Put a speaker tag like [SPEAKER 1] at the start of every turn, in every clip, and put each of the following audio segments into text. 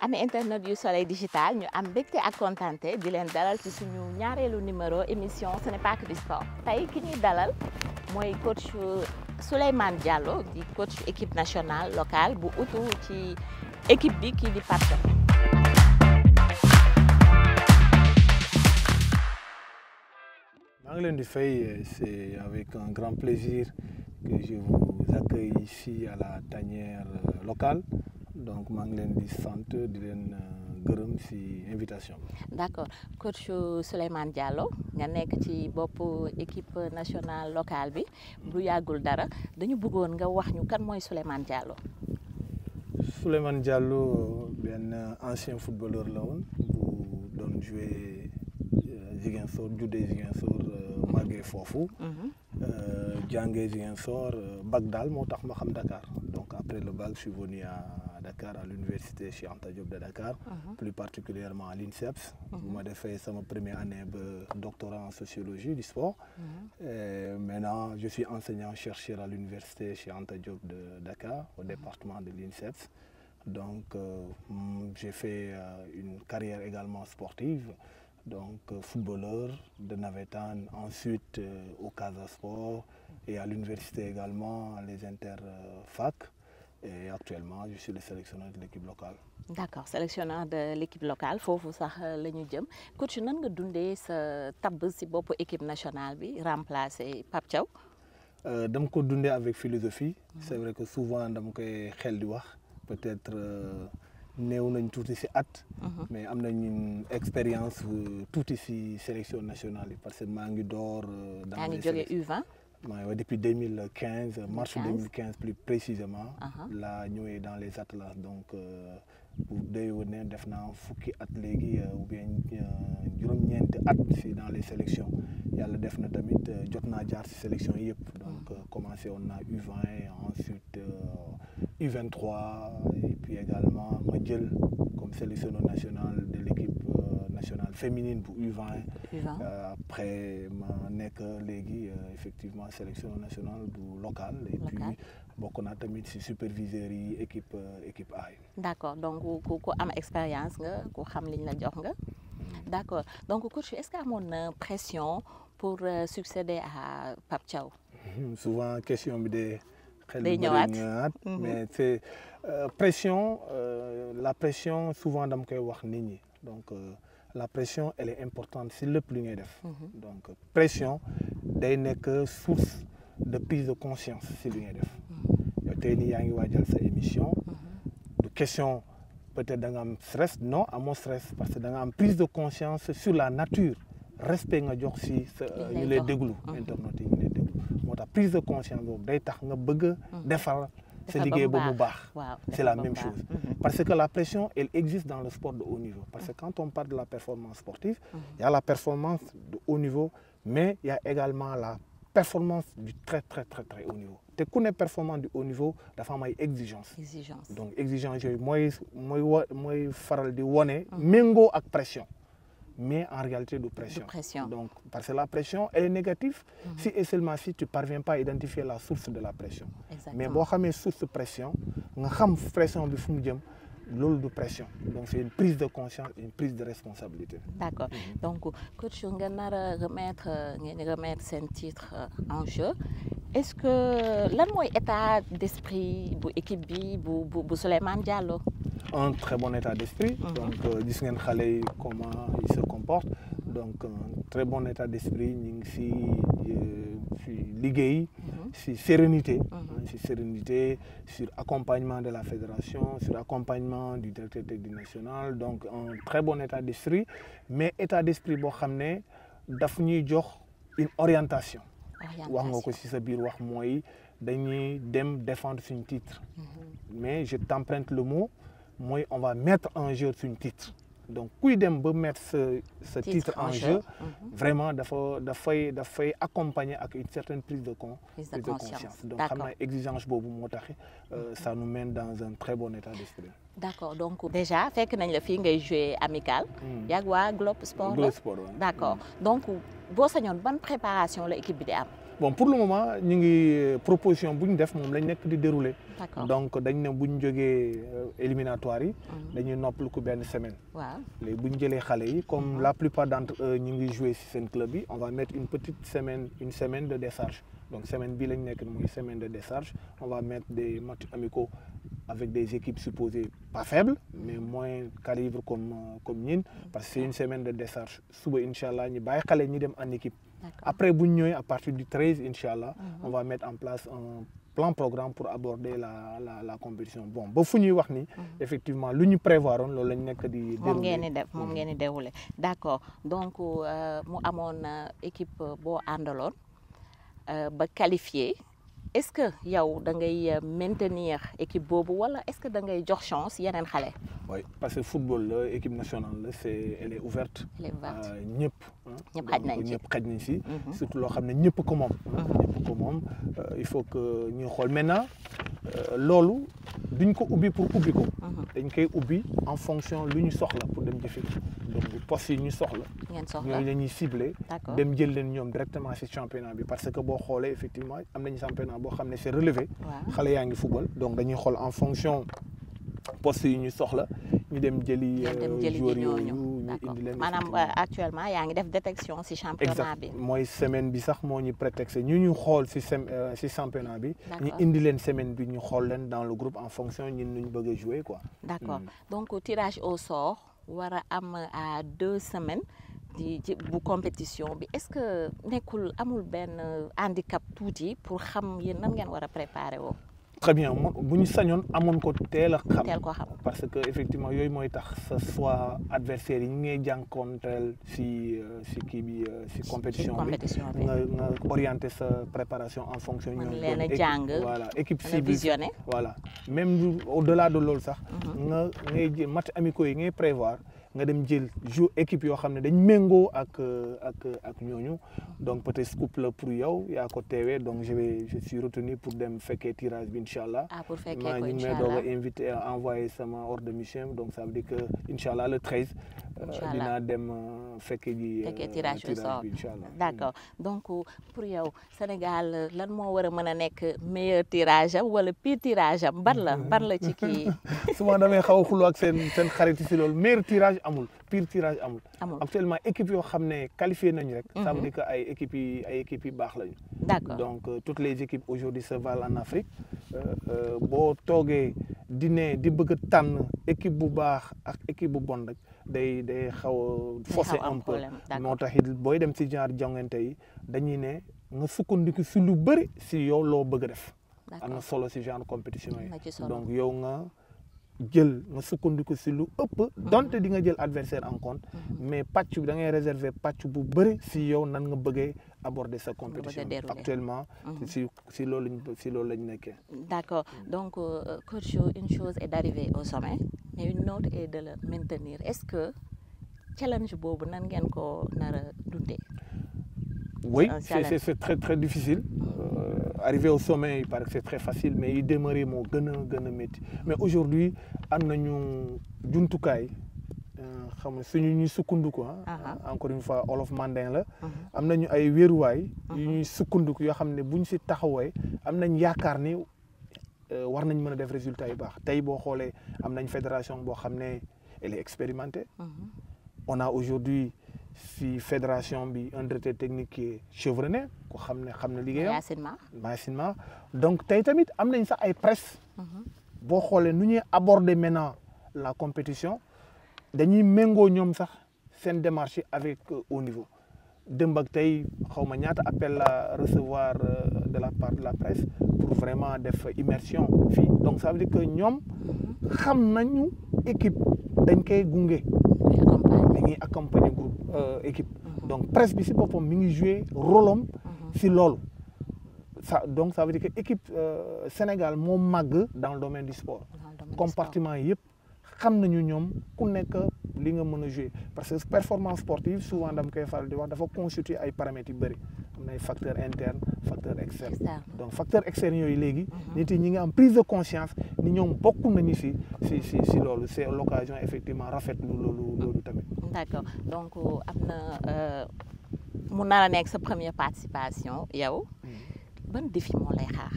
[SPEAKER 1] ami internet yu Soleil Digital ñu am mbégte ak contenté di leen dalal ci suñu ñaareelu numéro émission ce n'est pas que du sport tey ki ñuy dalal mooy coach Souleymane Diallo di coach équipe nationale locale bu utu ci équipe bi kii di Pape Thiaw.
[SPEAKER 2] maa ngi leen di fay, c'est avec un grand plaisir que je vous accueille ici à la tanière locale donc maa ngi leen di sant di leen gërëm ci invitation. D'accord
[SPEAKER 1] coach Souleymane Diallo nga nekk ci bopp équipe nationale locale bi bu yàggul dara dañu bëggoon nga wax ñu kan mooy Souleymane Diallo.
[SPEAKER 2] Souleymane Diallo benn ancien footballeur la woon bu doon jouer Ziguinchor juddee Ziguinchor màggee foofu. Jàngee Ziguinchor bac daal moo tax ma xam Dakar donc après le bac je suis venu à Dakar à l'université Cheikh Anta Diop de Dakar. Plus particulièrement à l'INSEPS. bu ma defee sama première année ba doctorat en sociologie du sport. Maintenant je suis enseignant chercheur à l'université Cheikh Anta Diop de Dakar au département de l'INSEPS. Donc j'ai fait une carrière également sportive. Donc footballeur de navétane, ensuite au Casa Sport et à l'université également, les interfac. Et actuellement, je suis le sélectionneur de l'équipe locale.
[SPEAKER 1] D'accord, sélectionneur de l'équipe locale. Foofu sax la ñu jëm coach nan nga dundee sa tabb ci bopp équipe nationale bi remplacer Pape Thiaw.
[SPEAKER 2] Dama ko dundee avec philosophie. C'est vrai que souvent dama koy xel di wax peut-être. néew nañ tuuti ci at. mais am nañ une expérience tuuti ci sélection nationale yi parce que maa ngi door.
[SPEAKER 1] yaa ngi jógee U20.
[SPEAKER 2] maa ngi depuis 2015 mars 2015 plus précisément. laa ñëwee dans les atlas donc bu déwénee def naa fukki at léegi ou bien juróom-ñeenti at ci dans les sélections yàlla def na tamit jot naa jaar ci sélection yëpp. donc commencé woon naa U20 ensuite U23 et puis également ma jël comme sélectionneur national de l'équipe nationale féminine pour U20. Après ma nekk léegi effectivement sélectionneur national bu local et puis bokk naa tamit ci superviseurs yi équipe A.
[SPEAKER 1] D'accord donc ku am expérience nga ku xam liñ la jox nga. D'accord donc coach est-ce que amoon na pression pour succéder à Pape Thiaw.
[SPEAKER 2] Souvent question bi de.
[SPEAKER 1] day ñëwaat
[SPEAKER 2] mais c'est pression la pression souvent dama koy wax nit ñi donc la pression elle est importante si lépp lu ngay def. donc pression day nekk source de prise de conscience si lu ngay def. yow tey nii yaa ngi waajal sa émission. du question peut-être da nga am stress non amoo stress parce que da nga am prise de conscience sur la nature respect nga jox si sa ñu lay déglu. internautes yi ñu lay déglu. moo tax prise de conscience boobu day tax nga bëgg a defar sa liggéey ba mu baax. C'est la même chose. Parce que la pression elle existe dans le sport de haut niveau parce que quand on parle de la performance sportive il y a la performance de haut niveau mais il y a également la performance du très haut niveau te ku ne performance du haut niveau dafa am ay exigence donc exigence yooyu mooy faral di wone méngoo ak pression. Mais en réalité de pression. Donc, parce que la pression, elle est négative si et seulement si tu ne parviens pas à identifier la source de la pression.
[SPEAKER 1] Exactement.
[SPEAKER 2] Mais si tu as une source de pression, tu sais la pression de de pression. Donc, c'est une prise de conscience, une prise de responsabilité.
[SPEAKER 1] D'accord. Donc, coach, on va remettre ce titre en jeu. Est-ce que lan mooy état d'esprit bu équipe bi bu Souleymane Diallo.
[SPEAKER 2] Un très bon état d'esprit. Donc gis ngeen xale yi comment ils se comportent. Donc un très bon état d'esprit ñu ngi ci liggéey. ci sérénité. ci sérénité sur accompagnement de la fédération sur accompagnement du directeur technique national donc un très bon état d'esprit mais état d'esprit boo xam ne daf ñuy jox une orientation. wax nga ko ci sa biir wax mooy dañuy dem défendre suñu titre. mais je t'emprunte le mot mooy on va mettre en jeu suñu titre. donc kuy dem ba mettre ce titre en jeu. vraiment dafay accompagner ak une certaine prise de conscience. donc xam naa exigence boobu moo tax ça nous mène dans un très bon état d'esprit.
[SPEAKER 1] D'accord donc déjà fekk nañ la fii ngay jouer amical. yàgg waa Globe Sport la.
[SPEAKER 2] Sport
[SPEAKER 1] d'accord donc boo sañoon ban préparation la équipe bi di am.
[SPEAKER 2] bon pour le moment ñu ngi proposition bu ñu def moom lañ nekk di dérouler. donc dañ ne bu ñu jógee éliminatoire yi. dañuy noppal ko benn semaine. waaw léegi bu ñu jëlee xale yi comme la plupart d'entre eux ñu ngi jouer ci seen club yi on va mettre une semaine de décharge. donc semaine bii lañ nekk mooy semaine de décharge on va mettre des matchs amicaux avec des équipes supposées pas faibles mais moins calibre comme ñin parce que c'est une semaine de décharge suba incha allah ñu bàyyi xale ñi dem en équipe. après bu ñu ñëwee à partir du 13 incha allah on va mettre en place un plan programme pour aborder la compétition bon ba fu ñuy wax ni effectivement lu ñu prévoir woon loolu lañ nekk di
[SPEAKER 1] moom ngeen di déroulé d'accord donc mu amoon équipe boo àndaloon ba qualifié est-ce que yow da ngay maintenir équipe boobu wala est-ce que da ngay jox chance yeneen xale.
[SPEAKER 2] oui parce que football la équipe nationale la elle est ouverte. ñëpp xaj nañ si. surtout loo xam ne ñëpp ko moom. ñëpp ko moom il faut que ñu xool maintenant loolu duñ ko ubbi pour ubbi ko. dañ koy ubbi en fonction lu ñu soxla pour dem jëfe donc poste yi ñu soxla. ñooñu la ñuy ciblé. dem jël leen ñoom directement ci championnat bi parce que boo xoolee effectivement am nañu championnat boo xam ne c'est relevé. xale yaa ngi football donc dañuy xool en fonction poste yi ñu soxla ñu dem jëli. joueurs yooyu ñu indi leen.
[SPEAKER 1] maanaam actuellement yaa ngi def détection ci championnat bi.
[SPEAKER 2] mooy semaine bi sax moo ñu prétexte ñu xool ci championnat bi. ñu indi leen semaine bi ñu xool leen dans le groupe en fonction ñun ñu bëgg a jouer quoi.
[SPEAKER 1] d'accord donc tirage au sort war a am à 2 semaines. bu compétition bi est-ce que nekkul amul benn handicap tuuti pour xam yéen nan ngeen war a préparer woo.
[SPEAKER 2] très bien bu ñu sañoon amoon ko teel a xam.
[SPEAKER 1] teel ko xam
[SPEAKER 2] parce que effectivement yooyu mooy tax sa soit adversaire yi ñu ngay jànkoonteel si kii bi si compétition bi nga orienter sa préparation en fonction.
[SPEAKER 1] mën leen a jàng
[SPEAKER 2] voilà équipe
[SPEAKER 1] cible visionné
[SPEAKER 2] voilà même au-delà de loolu sax. ngay jël match amicaux yi ngay prévoir. nga dem jël équipe yoo xam ne dañ méngoo ak ñooñu donc peut-être scoop la pour yow yaa ko teewee donc je suis retenu pour dem fekkee tirage bi incha allah.
[SPEAKER 1] pour fekkee ko
[SPEAKER 2] ñu may doog a invité à envoyer sama ordre de mission donc ça veut dire que incha allah le 13. dinaa dem fekkee ji.
[SPEAKER 1] tirage au sort
[SPEAKER 2] bi incha allah.
[SPEAKER 1] d'accord donc pour yow Sénégal lan moo war a mën a nekk meilleur tirage am wala pire tirage am ban la ci kii.
[SPEAKER 2] souvent damay xaw a xuloo ak seen xarit si loolu meilleur tirage amul pire tirage amul. actuellement équipe yoo xam ne qualifié nañu rek. ça veut dire que ay équipes yi baax lañu.
[SPEAKER 1] d'accord
[SPEAKER 2] donc toutes les équipes aujourd'hui se valent en Afrique boo toogee di bëgg a tànn équipe bu baax ak équipe bu bon rek day xaw a forcer un peu moo tax it booy dem ci genre jongante yi dañuy ne nga sukkandiku si lu bëri si yow loo bëgg a def. am na solo si genre compétition yi donc yow nga sukkandiku si lu ëpp donte di nga jël adversaire en compte mais pàcc bi da ngay réserver pàcc bu bëri si yow nan nga bëggee aborder sa compétition actuellement si loolu lañ nekkee.
[SPEAKER 1] D'accord donc coach, une chose est d'arriver au sommet mais une autre est de le maintenir est-ce que challenge boobu nan ngeen ko nar a dundee.
[SPEAKER 2] Oui, c'est très très difficile. Arriver au sommet, il paraît que c'est très facile, mais il demeurait mon gën a métti. Mais aujourd'hui, am nañu jumtukaay xam nga suñu ñuy sukkandiku encore une fois olof mandin la. am nañu ay wéeruwaay yu ñuy sukkandiku yoo xam ne buñ si taxawee am nañ yaakaar ni war nañ mën a def résultat yu baax tey boo xoolee am nañ fédération boo xam ne elle est expérimentée. On a aujourd'hui si fédération bi un directeur technique qui est chevronné ko xam ne liggéeyam. Yacine Mar donc tey tamit am nañ sax ay presse. boo xoolee nu ñuy aborder maintenant la compétition dañuy méngoo ñoom sax seen démarche avec au niveau démb ak tey xaw ma ñaata appel la recevoir de la part de la presse pour vraiment def immersion fii donc ça veut dire que ñoom xam nañu équipe dañ koy gunge. dañuy accompagner groupe équipe donc presse bi si boppam mi ngi jouer rôle am si loolu donc ça veut dire que équipe Sénégal moo màgg dans le domaine du sport compartiment yëpp xam nañu ñoom ku nekk li nga mën a jouer parce que performance sportive souvent dama koy faral di wax dafa constituer ay paramètres yu bëri am na ay facteurs internes facteurs externes donc facteurs externes yooyu léegi nit ñi ngi am prise de conscience ni ñoom bokk nañu si loolu c'est l'occasion effectivement rafetlu loolu tamit.
[SPEAKER 1] D'accord donc am na mu nar a nekk sa première participation yow ban défi moo lay xaar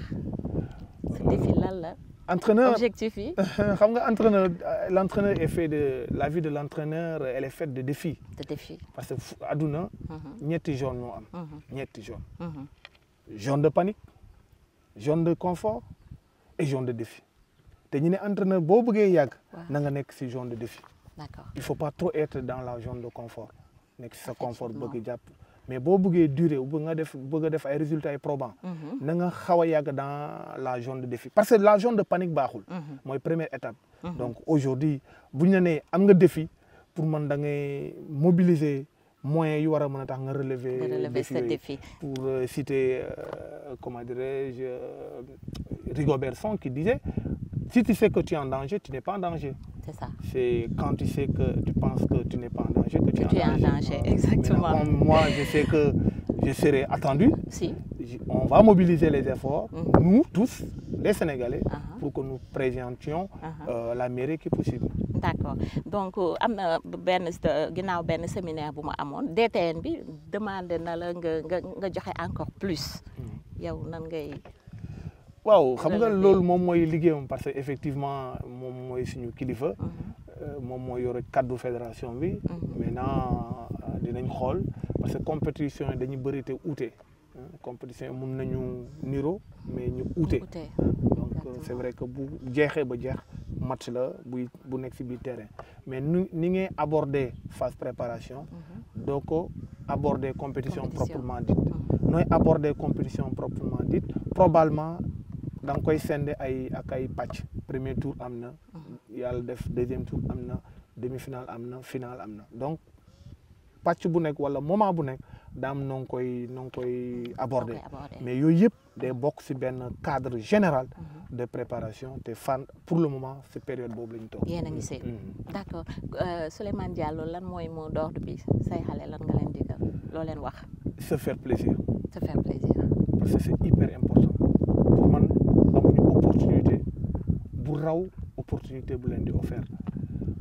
[SPEAKER 1] sa défi lan la.
[SPEAKER 2] Entraîneur
[SPEAKER 1] objectif yi.
[SPEAKER 2] xam nga entraîneur l'entraîneur est fait de la vie de l'entraîneur elle est faite de défis.
[SPEAKER 1] de défi.
[SPEAKER 2] parce que àdduna ñetti zone moo am. ñetti zone. zone de panique zone de confort et zone de défi te ñu ne entraîneur boo bëggee yàgg. na nga nekk ci zone de défi.
[SPEAKER 1] D'accord.
[SPEAKER 2] Il faut pas trop être dans la zone de confort nekk ci sa confort bëgg jàpp. mais boo bëggee durer bëgg a def ay résultats probants. na nga xaw a yàgg dans la zone de défi parce que la zone de panique baaxul. mooy première étape. donc aujourd'hui bu ñu la nee am nga défi pour man da ngay mobiliser moyens yu war a mën a tax nga relever défi pour citer comment dirais-je Rigobert-Song qui disait si tu sais que tu es en danger tu n'es pas en danger.
[SPEAKER 1] C'est ça.
[SPEAKER 2] C'est quand tu sais que tu penses que tu n'es pas en danger que tu es en danger.
[SPEAKER 1] Exactement.
[SPEAKER 2] Moi, je sais que je serai attendu.
[SPEAKER 1] Si.
[SPEAKER 2] On va mobiliser les efforts, nous tous, les Sénégalais, pour que nous présentions la meilleure équipe possible.
[SPEAKER 1] D'accord. Donc, am na ginnaaw benn séminaire bu ma amoon DTN bi demandé na la nga joxe encore plus. yow nan ngay.
[SPEAKER 2] waaw xam nga loolu moom mooy liggéeyam parce que effectivement moom mooy suñu kilifa. moom mooy yore kaddu fédération bi. maintenant dinañ xool parce que compétition yi dañu bëri te uute. compétition yi mun nañu niro mais ñu uute. donc c'est vrai que bu jeexee ba jeex match la bu nekk ci biir terrain mais ni ngay aborder phase préparation. doo ko aborder compétition proprement dite. nooy aborder compétition proprement dite probablement. da nga koy sende ak ay pàcc premier tour am na yàlla def deuxième tour am na demi-finale am na finale am na donc pàcc bu nekk wala moment bu nekk daam noo ngi koy aborder mais yooyu yëpp day bokk ci benn cadre général de préparation te fan pour le moment ci période boobu la ñu toog.
[SPEAKER 1] yéen a ngi see d'accord Souleymane Diallo lan mooy mot d'ordre bi say xale lan nga leen digal loo leen wax.
[SPEAKER 2] se faire plaisir.
[SPEAKER 1] se faire plaisir.
[SPEAKER 2] parce que c'est hyper important pour man. opportunité bu raw opportunité bu leen di offert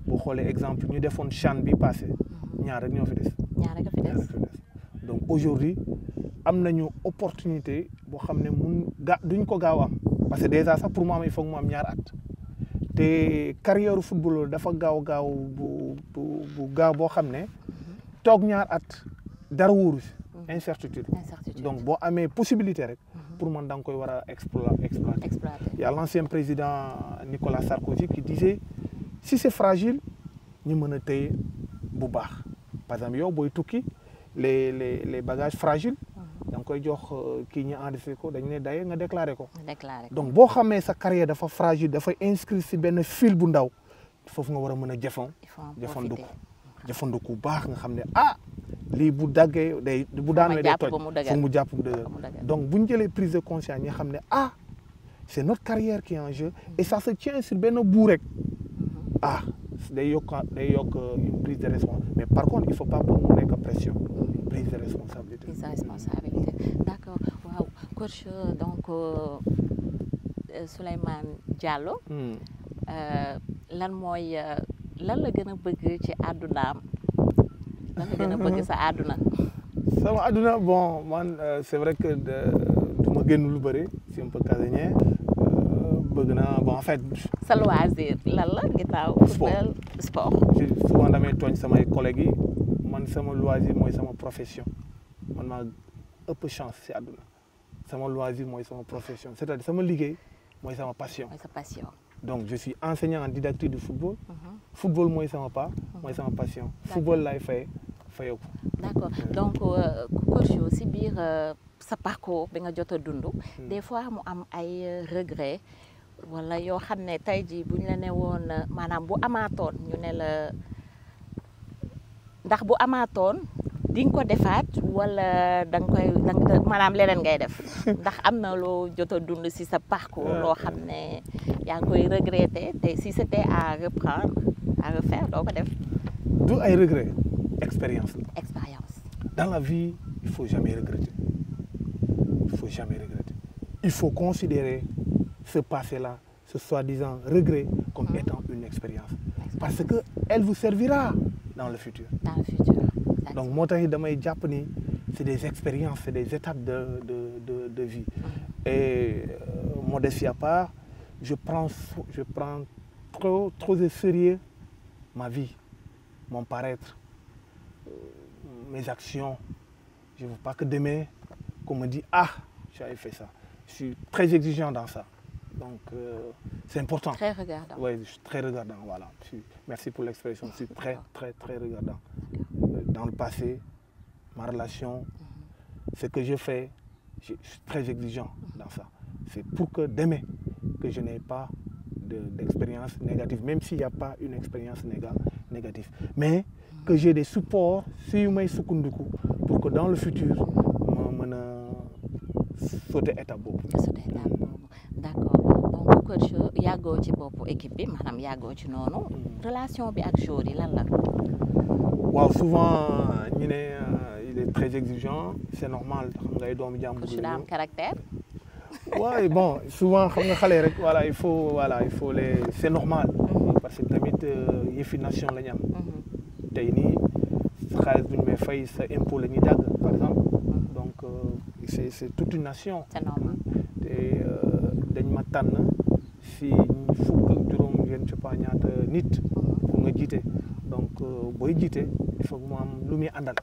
[SPEAKER 2] boo xoolee exemple ñu defoon CHAN bi passé ñaar rek ñoo fi des.
[SPEAKER 1] ñaar rek fi des
[SPEAKER 2] donc aujourd'hui am nañu opportunité boo xam ne duñ ko gaaw am parce que déjà sax pour mu am il faut mu am ñaar at te carrière football dafa gaaw bu gaaw boo xam ne toog ñaar at dara wóoru si incertitude donc boo amee possibilité rek pour man da nga koy war a exploiter. Il y a l'ancien président Nicolas Sarkozy qui disait si c'est fragile ñu mën a téye bu baax par exemple yow booy tukki les bagages fragiles da nga koy jox kii ñu enregistré ko dañu ne daye nga déclaré ko. donc boo xamee sa carrière dafa fragile dafa inscrit si benn fil bu ndaw foofu nga war a mën a jëfandiku baax nga xam ne lii bu daggee bu daanee day toj fu mu jàpp mu dëgër donc bu ñu jëlee prise de conscience ñi xam ne c'est notre carrière qui est en jeu et ça se tient sur benn bout rek day yokk une prise de responsabilité mais par contre il faut pas mu nekk pression prise de responsabilité.
[SPEAKER 1] D'accord waaw coach donc Souleymane Diallo. lan la gën a bëgg ci àddunaam. lan la gën a bëgg sa àdduna.
[SPEAKER 2] sama àdduna bon man c'est vrai que du ma génn lu bëri c'est un peu casanier bëgg naa bon en fait.
[SPEAKER 1] sa loisir lan la ginnaaw. sport.
[SPEAKER 2] souvent damay tooñ samay collègues yi man sama loisir mooy sama profession man maa ëpp chance ci àdduna sama loisir mooy sama profession c'est-à-dire sama liggéey mooy sama passion.
[SPEAKER 1] mooy sa passion.
[SPEAKER 2] donc je suis enseignant en didactique du football. football mooy sama sama passion. football laay fayeeku.
[SPEAKER 1] d'accord donc coach si biir sa parcours bi nga jot a dund. des fois mu am ay regrets wala yoo xam ne tey jii bu ñu la ne woon maanaam bu amaatoon ñu ne la ndax bu amaatoon di nga ko defaat wala da nga koy maanaam leneen ngay def ndax am na loo jot a dund si sa parcours loo xam ne yaa ngi koy regretter te si c'était à reprendre à refaire doo ko def.
[SPEAKER 2] du ay regret expérience la.
[SPEAKER 1] expérience.
[SPEAKER 2] dans la vie il faut jamais regretter il faut considérer ce passé-là ce soi-disant regret comme étant une expérience parce que elle vous servira dans le futur.
[SPEAKER 1] dans le futur.
[SPEAKER 2] donc moo tax damay jàpp ni c'est des expériences, c'est des étapes de vie. Et modestie à part, je prends trop au sérieux ma vie, mon paraître, mes actions. Je ne veux pas que demain, qu'on me dise « Ah, j'avais fait ça ». Je suis très exigeant dans ça. Donc, c'est important.
[SPEAKER 1] Très regardant.
[SPEAKER 2] Oui, je suis très regardant, voilà. Merci pour l'expression, je suis très regardant. Dans le passé, ma relation, ce que je fais, je suis très exigeant dans ça. C'est pour que demain, que je n'ai pas d'expérience négative, même s'il n'y a pas une expérience négative. Mais que j'ai des supports pour que dans le futur, je sauter étape boobu.
[SPEAKER 1] D'accord donc coach yàggoo ci bopp équipe bi maanaam yàggoo ci noonu relation bi ak joueur yi lan la.
[SPEAKER 2] waaw souvent ñu ne il est très exigeant c'est normal xam nga ay doomu jàmbur.
[SPEAKER 1] coach daa am caractère.
[SPEAKER 2] Oui, bon, souvent, voilà, il faut les... C'est normal, parce que tamit yëfi nation la ñu am. tey nii xaalis bu ñu may fay sa impôt la ñuy dagg, par exemple. Donc, c'est toute une nation.
[SPEAKER 1] C'est normal.
[SPEAKER 2] te dañ ma tànn si fukk ak juróom ngeen je sais pas ñaata nit pour nga jiite. Donc, booy jiite, il faut que mu am lu muy àndal.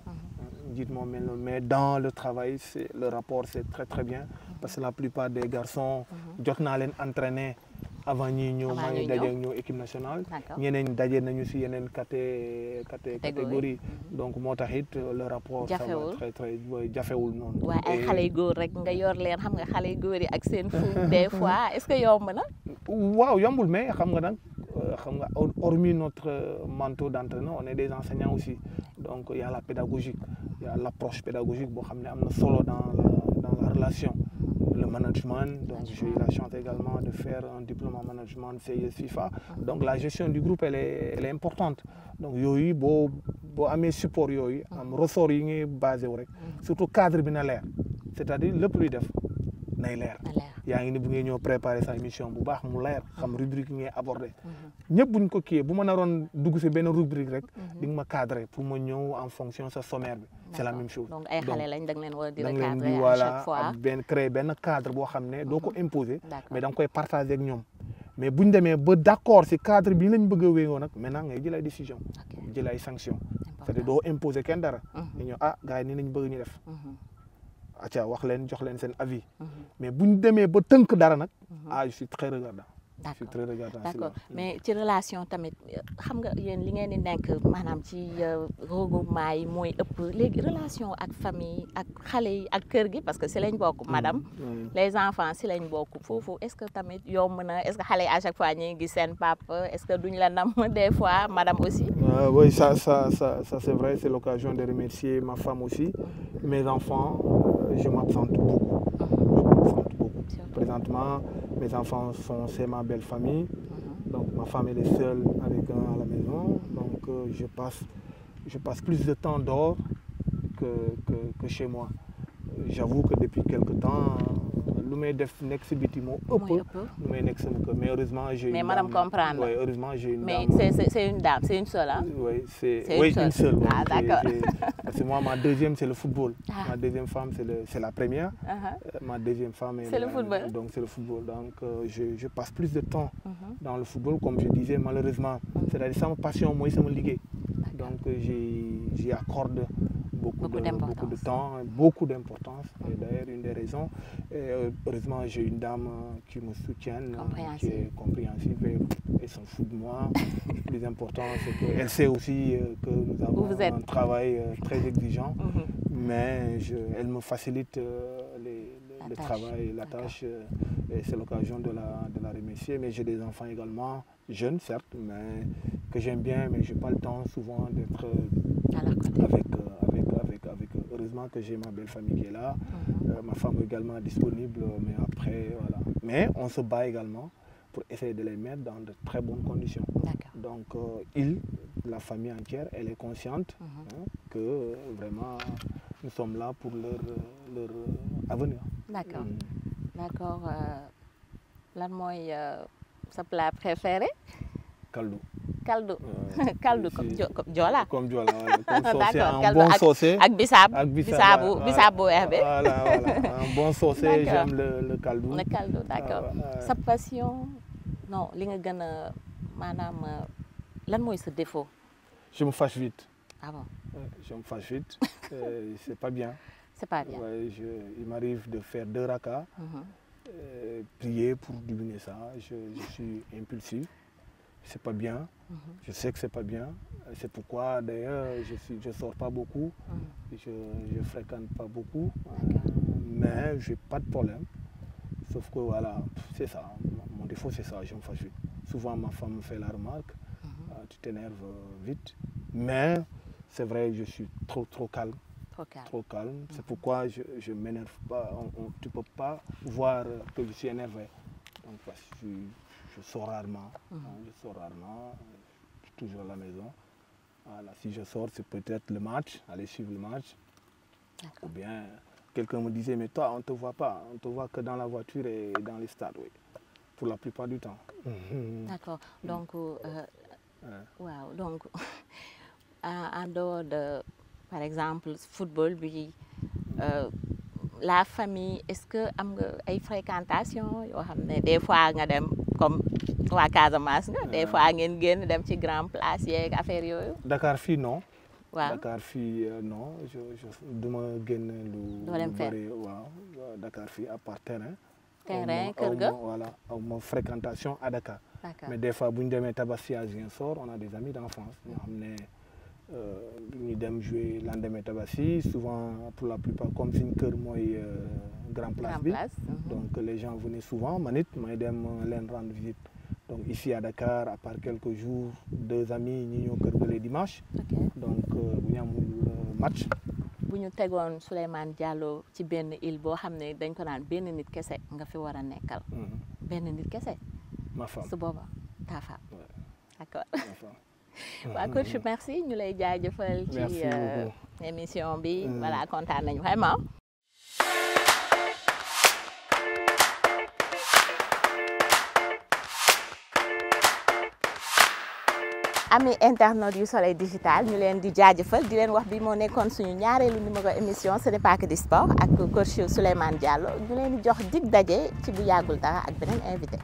[SPEAKER 2] Mais dans le travail, le rapport c'est très bien parce que la plupart des garçons jot naa leen entraîner avant ñuy ñëw may daje ñëw équipe nationale ñeneen daje nañu si yeneen catégorie donc moo tax it le rapport très jafewul noonu.
[SPEAKER 1] waaye ay xale yu góor rek nga yor leen xam nga xale yu góor yi ak seen foot des fois est-ce que yomb na.
[SPEAKER 2] waaw yombul mais xam nga nag hormis notre manteau d'entraîneur on est des enseignants aussi donc il y a la pédagogique il y a l'approche pédagogique boo xam ne am na solo dans la relation. Le management, donc j'ai eu la chance également de faire un diplôme en management CIS FIFA. Donc la gestion du groupe elle est importante. Donc yooyu boo amee support yooyu am ressort yi ngay basé wu rek surtout cadre bi na leer c'est-à-dire lépp luy def nay leer. yaa ngi ni bu ngay ñëw préparer sa émission bu baax mu leer xam rubrique yi ngay aborder ñëpp buñ ko kiiyee bu ma naroon dugg si benn rubrique rek di nga ma cadrer pour ma ñëw en fonction sa sommaire bi. C'est la même chose.
[SPEAKER 1] Donc ay xale lañ da nga leen war a di recadrer à chaque fois
[SPEAKER 2] créer benn cadre boo xam ne doo ko imposer mais da nga koy partager ak ñoom mais buñ demee ba d'accord si cadre bi lañ bëgg a wéngoo nag maintenant ngay jël ay décision jël ay sanction c'est-à-dire doo imposer kenn dara ni ñëw gars yi nii lañ bëgg ñu def acca wax leen jox leen seen avis mais buñ demee ba tënk dara nag je suis très regardant. D'accord
[SPEAKER 1] mais ci relation tamit xam nga yéen li ngeen di nekk maanaam ci regroupement yi mooy ëpp léegi relation ak famille ak xale yi ak kër gi parce que si lañ bokk madame les enfants si lañ bokk foofu est-ce que tamit yomb na est-ce que xale yi à chaque fois ñu ngi gis seen papa est-ce que duñ la nam des fois madame aussi.
[SPEAKER 2] Oui ça c'est vrai c'est l'occasion de remercier ma femme aussi mes enfants je m'absente beaucoup. Présentement, mes enfants c'est ma belle famille. Donc ma femme elle est seule avec un à la maison. Donc je passe plus de temps dehors que chez moi. J'avoue que depuis quelque temps, lu may def nekk si biti moo ëpp lu may nekk sama kër mais heureusement j'ai une dame.
[SPEAKER 1] Mais madame comprendre.
[SPEAKER 2] Oui, heureusement j'ai une
[SPEAKER 1] mais
[SPEAKER 2] dame.
[SPEAKER 1] Mais c'est une dame, c'est une seule hein?
[SPEAKER 2] Oui, c'est
[SPEAKER 1] une seule. Ah d'accord.
[SPEAKER 2] Parce que moi ma deuxième c'est le football. Ma deuxième femme c'est la première. Ma deuxième femme
[SPEAKER 1] c'est le football.
[SPEAKER 2] Donc c'est le football. Donc je passe plus de temps dans le football comme je disais malheureusement. C'est-à-dire sama passion mooy sama liggéey. Donc j'y accorde beaucoup de temps, beaucoup d'importance. Et d'ailleurs, une des raisons, heureusement, j'ai une dame qui me soutient, qui est compréhensive et s'en fout de moi. Le plus important, c'est qu'elle sait aussi que nous avons un travail très exigeant, mais elle me facilite le travail, la tâche, et c'est l'occasion de la remercier. Mais j'ai des enfants également, jeunes certes, mais que j'aime bien, mais je n'ai pas le temps souvent d'être avec heureusement que j'ai ma belle famille qui est là, ma femme également disponible, mais après, voilà. Mais on se bat également pour essayer de les mettre dans de très bonnes conditions. Donc, la famille entière, elle est consciente que vraiment, nous sommes là pour leur avenir.
[SPEAKER 1] D'accord. D'accord. Lan mooy sa plat préféré?
[SPEAKER 2] Kaldu.
[SPEAKER 1] kaldu kaldu comme Joola.
[SPEAKER 2] Comme Joola voilà. Comme saucé
[SPEAKER 1] D'accord,
[SPEAKER 2] en
[SPEAKER 1] kaldu
[SPEAKER 2] bon saucé.
[SPEAKER 1] ak bisaab.
[SPEAKER 2] Ak
[SPEAKER 1] bisaab bu weex bi.
[SPEAKER 2] Voilà un bon saucé j'aime le kaldu.
[SPEAKER 1] Le kaldu d'accord. Sa passion non li nga gën a maanaam lan mooy sa défaut.
[SPEAKER 2] Je me fâche vite.
[SPEAKER 1] Ah bon?
[SPEAKER 2] Je me fâche vite. C'est pas bien.
[SPEAKER 1] C'est pas bien.
[SPEAKER 2] Ouais, il m'arrive de faire 2 rakas, prier pour diminuer ça. Je suis impulsif. C'est pas bien. Je sais que c'est pas bien. C'est pourquoi d'ailleurs je sors pas beaucoup. Je fréquente pas beaucoup. Mais j'ai pas de problème. Sauf que voilà, c'est ça. Mon défaut c'est ça. Je me fâche vite. Souvent ma femme me fait la remarque. Tu t'énerves vite. Mais c'est vrai, je suis trop calme. Trop calme. C'est pourquoi je m'énerve pas. Tu peux pas voir que je suis énervé. Donc parce que je sors rarement. Je sors rarement. Je suis toujours à la maison. Voilà, si je sors, c'est peut-être le match, aller suivre le match. Ou bien quelqu'un me disait, mais toi, on ne te voit pas. On ne te voit que dans la voiture et dans les stades, oui. Pour la plupart du temps.
[SPEAKER 1] D'accord. Donc, wow. Donc, en dehors de, par exemple, football, bi, la famille, est-ce que am nga ay fréquentation yoo xam ne des fois nga dem comme waa Casamance nga des fois ngeen génn dem ci grand place yeeg affaire yooyu.
[SPEAKER 2] Dakar fii non.
[SPEAKER 1] waaw
[SPEAKER 2] Dakar fii non je duma génn lu.
[SPEAKER 1] doo dem fenn
[SPEAKER 2] bëri waaw Dakar fii à part terrain.
[SPEAKER 1] terrain kër ga
[SPEAKER 2] voilà aw ma fréquentation à Dakar. Mais des fois bu ñu demee Tabaski à Ziguinchor on a des amis d'enfance ñoo xam ne ñu dem jouer lendemain Tabaski souvent pour la plupart comme suñu kër mooy grand place bi. Donc les gens venaient souvent man it may dem leen rendre visite. Donc ici à Dakar à part quelques jours 2 amis ñi ñëw kër ga les dimanches. Donc bu ñu amul match.
[SPEAKER 1] bu ñu tegoon Souleymane Diallo ci benn île boo xam ne dañ ko naan benn nit kese nga fi war a nekkal. benn nit kese.
[SPEAKER 2] Ma femme
[SPEAKER 1] su booba ta femme.
[SPEAKER 2] Ouais.
[SPEAKER 1] D'accord.
[SPEAKER 2] Ma femme.
[SPEAKER 1] waaw coach merci ñu lay jaajëfal ci émission bi. voilà kontaan nañu vraiment. ami internautes yu Soleil Digital ñu leen di jaajëfal di leen wax bi moo nekkoon suñu ñaareelu numéro émission ce n'est pas que du sport ak coach Souleymane Diallo ñu leen di jox dig daje ci bu yàggul dara ak beneen invité.